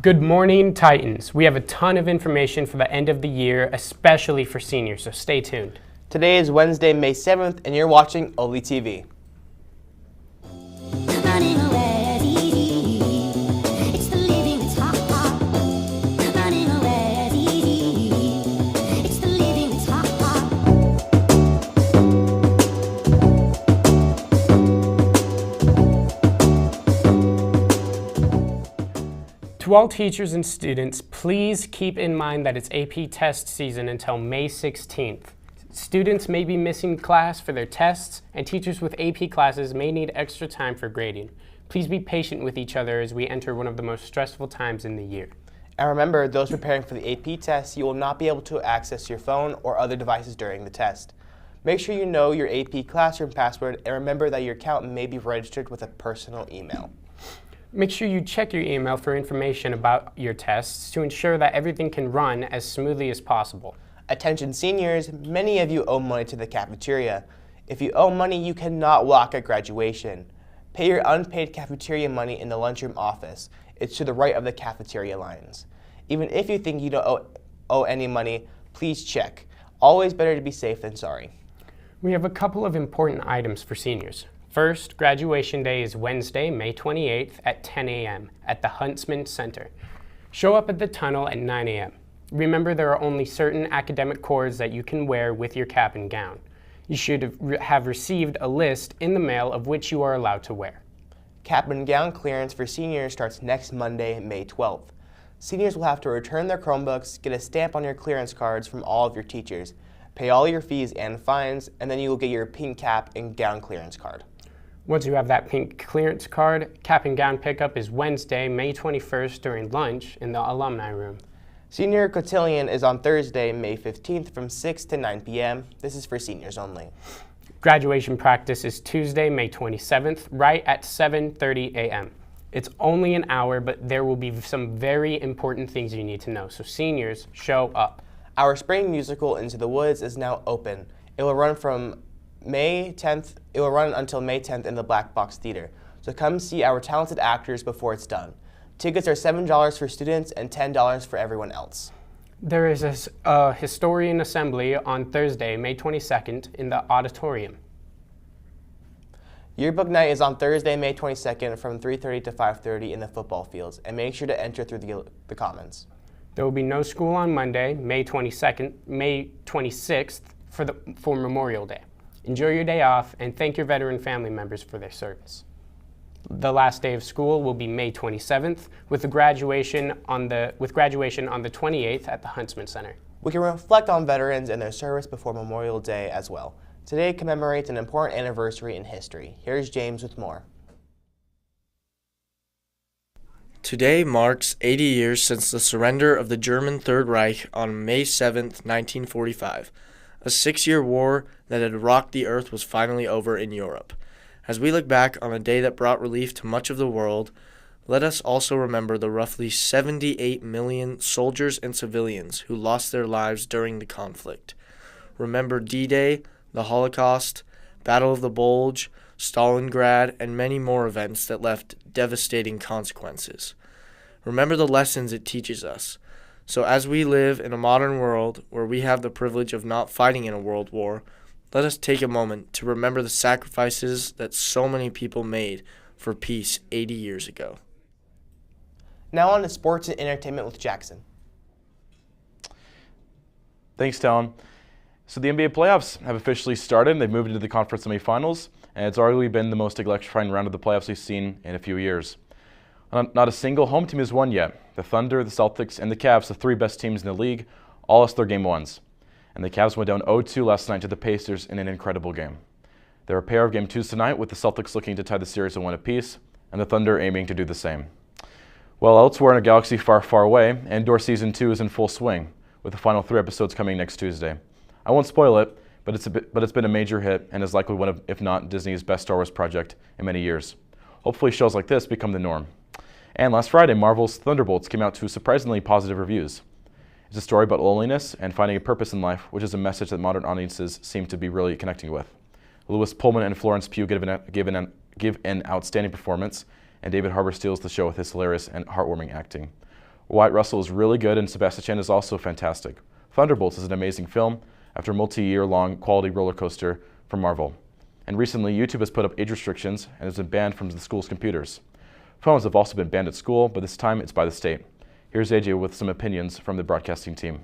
Good morning, Titans. We have a ton of information for the end of the year, especially for seniors, so stay tuned. Today is Wednesday, May 7th, and you're watching Oli TV. To all teachers and students, please keep in mind that it's AP test season until May 16th. Students may be missing class for their tests, and teachers with AP classes may need extra time for grading. Please be patient with each other as we enter one of the most stressful times in the year. And remember, those preparing for the AP test, you will not be able to access your phone or other devices during the test. Make sure you know your AP classroom password, and remember that your account may be registered with a personal email. Make sure you check your email for information about your tests to ensure that everything can run as smoothly as possible. Attention seniors, many of you owe money to the cafeteria. If you owe money, you cannot walk at graduation. Pay your unpaid cafeteria money in the lunchroom office. It's to the right of the cafeteria lines. Even if you think you don't owe any money, please check. Always better to be safe than sorry. We have a couple of important items for seniors. First, graduation day is Wednesday, May 28th at 10 a.m. at the Huntsman Center. Show up at the tunnel at 9 a.m. Remember, there are only certain academic cords that you can wear with your cap and gown. You should have received a list in the mail of which you are allowed to wear. Cap and gown clearance for seniors starts next Monday, May 12th. Seniors will have to return their Chromebooks, get a stamp on your clearance cards from all of your teachers, pay all your fees and fines, and then you will get your pink cap and gown clearance card. Once you have that pink clearance card, cap and gown pickup is Wednesday, May 21st during lunch in the alumni room. Senior cotillion is on Thursday, May 15th from 6 to 9 p.m. This is for seniors only. Graduation practice is Tuesday, May 27th, right at 7:30 a.m. It's only an hour, but there will be some very important things you need to know, so seniors, show up. Our spring musical, Into the Woods, is now open. It will run until May 10th in the Black Box Theater. So come see our talented actors before it's done. Tickets are $7 for students and $10 for everyone else. There is a historian assembly on Thursday, May 22nd in the auditorium. Yearbook night is on Thursday, May 22nd from 3:30 to 5:30 in the football fields, and make sure to enter through the commons. There will be no school on Monday, May 26th for Memorial Day. Enjoy your day off and thank your veteran family members for their service. The last day of school will be May 27th with graduation on the 28th at the Huntsman Center. We can reflect on veterans and their service before Memorial Day as well. Today commemorates an important anniversary in history. Here's James with more. Today marks 80 years since the surrender of the German Third Reich on May 7, 1945. A 6-year war that had rocked the earth was finally over in Europe. As we look back on a day that brought relief to much of the world, let us also remember the roughly 78 million soldiers and civilians who lost their lives during the conflict. Remember D-Day, the Holocaust, Battle of the Bulge, Stalingrad, and many more events that left devastating consequences. Remember the lessons it teaches us. So as we live in a modern world where we have the privilege of not fighting in a world war, let us take a moment to remember the sacrifices that so many people made for peace 80 years ago. Now on to sports and entertainment with Jackson. Thanks, Talon. So the NBA playoffs have officially started. They've moved into the conference semifinals, and it's arguably been the most electrifying round of the playoffs we've seen in a few years. Not a single home team has won yet. The Thunder, the Celtics, and the Cavs, the three best teams in the league, all lost their game ones. And the Cavs went down 0-2 last night to the Pacers in an incredible game. There are a pair of game twos tonight, with the Celtics looking to tie the series at 1 apiece, and the Thunder aiming to do the same. Well, elsewhere in a galaxy far, far away, Andor Season 2 is in full swing, with the final 3 episodes coming next Tuesday. I won't spoil it, but it's been a major hit and is likely one of, if not Disney's best Star Wars project in many years. Hopefully shows like this become the norm. And last Friday, Marvel's Thunderbolts came out to surprisingly positive reviews. It's a story about loneliness and finding a purpose in life, which is a message that modern audiences seem to be really connecting with. Louis Pullman and Florence Pugh give an outstanding performance, and David Harbour steals the show with his hilarious and heartwarming acting. Wyatt Russell is really good, and Sebastian is also fantastic. Thunderbolts is an amazing film after a multi-year-long quality roller coaster from Marvel. And recently, YouTube has put up age restrictions and has been banned from the school's computers. Phones have also been banned at school, but this time it's by the state. Here's AJ with some opinions from the broadcasting team.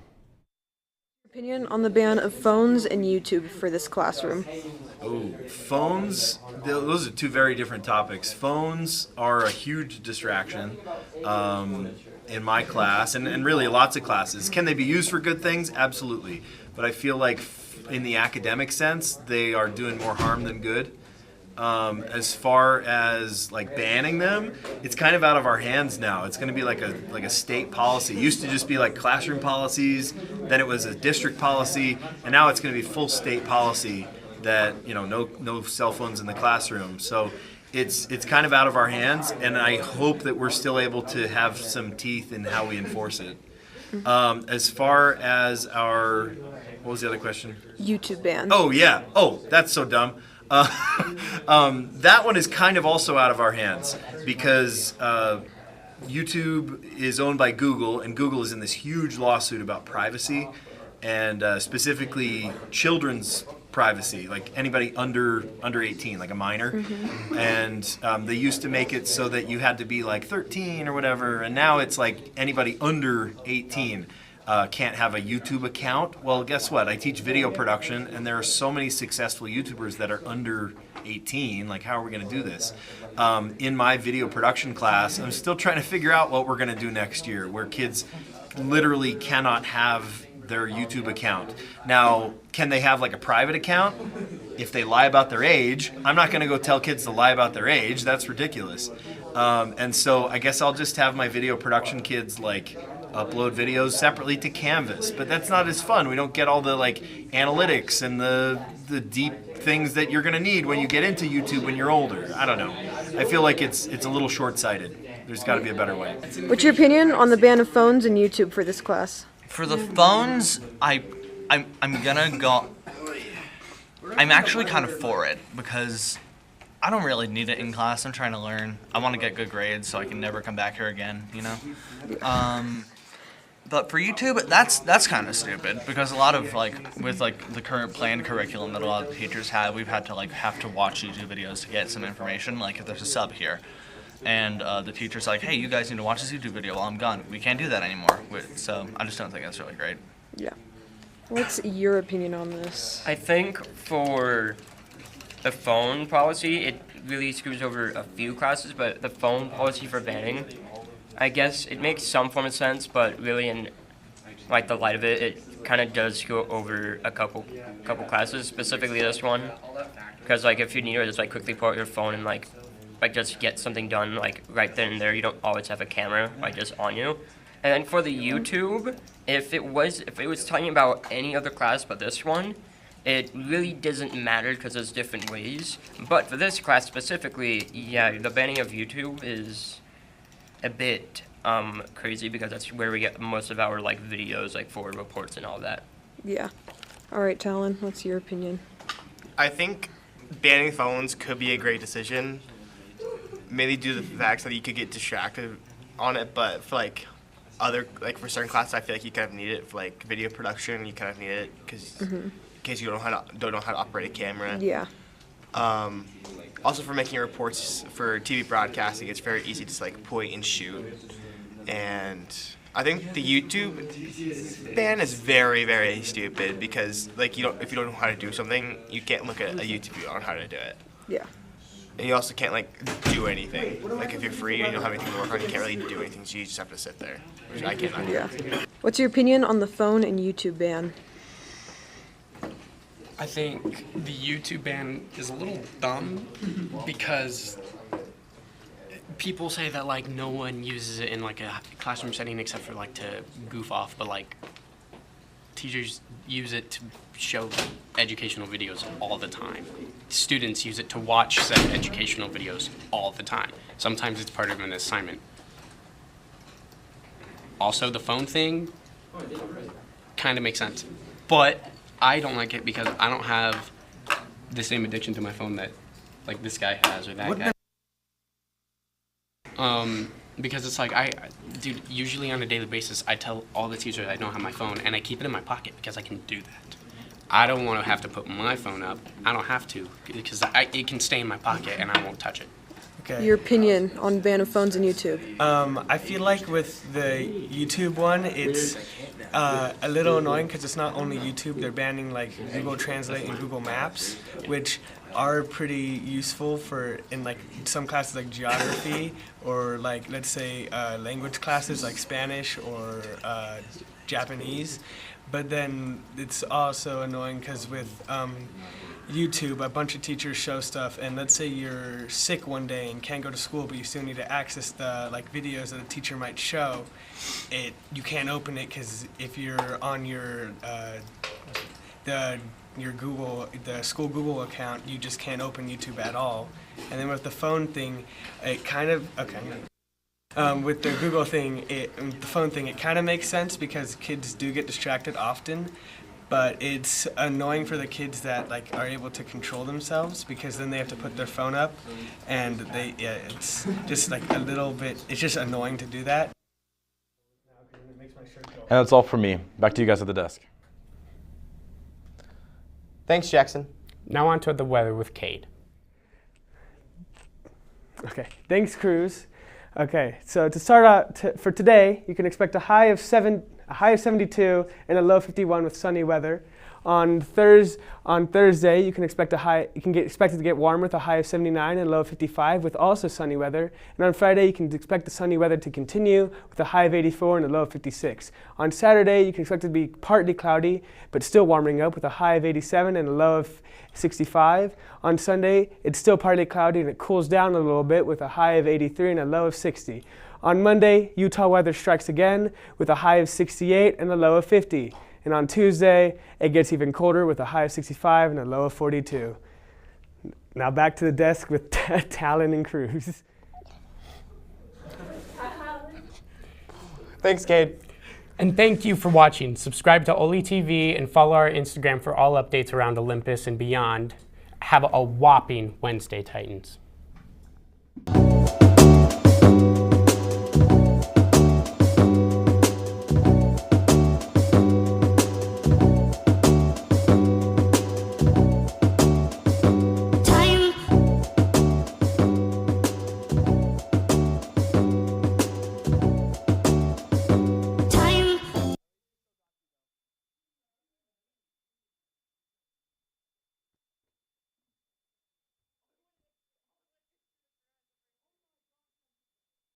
Opinion on the ban of phones and YouTube for this classroom. Oh, phones, those are two very different topics. Phones are a huge distraction in my class, and really lots of classes. Can they be used for good things? Absolutely. But I feel like in the academic sense, they are doing more harm than good. As far as like banning them, it's kind of out of our hands now. It's going to be like a state policy. It used to just be like classroom policies, then it was a district policy, and now it's going to be full state policy that no cell phones in the classroom. So it's kind of out of our hands, and I hope that we're still able to have some teeth in how we enforce it. As far as what was the other question? YouTube ban. Oh yeah. Oh, that's so dumb. That one is kind of also out of our hands because YouTube is owned by Google, and Google is in this huge lawsuit about privacy and specifically children's privacy, like anybody under 18, like a minor. And they used to make it so that you had to be like 13 or whatever, and now it's like anybody under 18 can't have a YouTube account. Well, guess what? I teach video production, and there are so many successful YouTubers that are under 18. Like, how are we going to do this? In my video production class, I'm still trying to figure out what we're going to do next year, where kids literally cannot have their YouTube account. Now, can they have like a private account? If they lie about their age, I'm not going to go tell kids to lie about their age. That's ridiculous. And so I guess I'll just have my video production kids like upload videos separately to Canvas, but that's not as fun. We don't get all the like analytics and the deep things that you're gonna need when you get into YouTube when you're older. I don't know. I feel like it's a little short-sighted. There's got to be a better way. What's your opinion on the ban of phones and YouTube for this class? For the phones, I'm gonna go. I'm actually kind of for it because I don't really need it in class. I'm trying to learn. I want to get good grades so I can never come back here again. But for YouTube, that's kind of stupid because a lot of with the current planned curriculum that a lot of teachers have, we've had to have to watch YouTube videos to get some information. Like if there's a sub here, and the teacher's like, "Hey, you guys need to watch this YouTube video while I'm gone." We can't do that anymore. So I just don't think that's really great. Yeah. What's your opinion on this? I think for the phone policy, it really screws over a few classes, but the phone policy for banning, I guess it makes some form of sense, but really in the light of it, it kind of does go over a couple classes, specifically this one, because if you need to just quickly pull out your phone and just get something done right then and there, you don't always have a camera just on you. And then for the YouTube, if it was talking about any other class but this one, it really doesn't matter because there's different ways. But for this class specifically, yeah, the banning of YouTube is a bit crazy because that's where we get most of our videos for reports and all that. Yeah. All right, Talon, what's your opinion? I think banning phones could be a great decision, mainly due to the fact that you could get distracted on it, but for for certain classes, I feel like you kind of need it for video production. You kind of need it because in case you don't know how to operate a camera. Yeah. Also, for making reports for TV broadcasting, it's very easy to point and shoot. And I think the YouTube ban is very, very stupid because if you don't know how to do something, you can't look at a YouTube video on how to do it. Yeah. And you also can't do anything. If you're free and you don't have anything to work on, you can't really do anything. So you just have to sit there, which I cannot do. Yeah. What's your opinion on the phone and YouTube ban? I think the YouTube ban is a little dumb because people say that no one uses it in a classroom setting except for to goof off, but teachers use it to show educational videos all the time. Students use it to watch said educational videos all the time. Sometimes it's part of an assignment. Also, the phone thing kind of makes sense, but I don't like it because I don't have the same addiction to my phone that this guy has or that guy. Because it's Dude, usually on a daily basis, I tell all the teachers I don't have my phone, and I keep it in my pocket because I can do that. I don't want to have to put my phone up. I don't have to because it can stay in my pocket and I won't touch it. Okay. Your opinion on ban of phones and YouTube? I feel like with the YouTube one, it's a little annoying because it's not only YouTube. They're banning like Google Translate and Google Maps, which are pretty useful for in like some classes like geography or like let's say language classes like Spanish or Japanese. But then it's also annoying because with YouTube, a bunch of teachers show stuff, and let's say you're sick one day and can't go to school, but you still need to access the like videos that a teacher might show. You can't open it because if you're on your the school Google account, you just can't open YouTube at all. And then with the phone thing, it kind of with the Google thing, the phone thing, it kind of makes sense because kids do get distracted often. But it's annoying for the kids that like are able to control themselves because then they have to put their phone up, and it's just like a little bit. It's just annoying to do that. And that's all for me. Back to you guys at the desk. Thanks, Jackson. Now on to the weather with Cade. Okay, thanks, Cruz. Okay, so to start out for today, you can expect a high of 72 and a low 51 with sunny weather. On Thursday, you can expect expected to get warmer with a high of 79 and a low of 55 with also sunny weather. And on Friday, you can expect the sunny weather to continue with a high of 84 and a low of 56. On Saturday, you can expect it to be partly cloudy, but still warming up with a high of 87 and a low of 65. On Sunday, it's still partly cloudy and it cools down a little bit with a high of 83 and a low of 60. On Monday, Utah weather strikes again with a high of 68 and a low of 50. And on Tuesday, it gets even colder with a high of 65 and a low of 42. Now back to the desk with Talon and Cruz. Thanks, Cade. And thank you for watching. Subscribe to Oli TV and follow our Instagram for all updates around Olympus and beyond. Have a whopping Wednesday, Titans.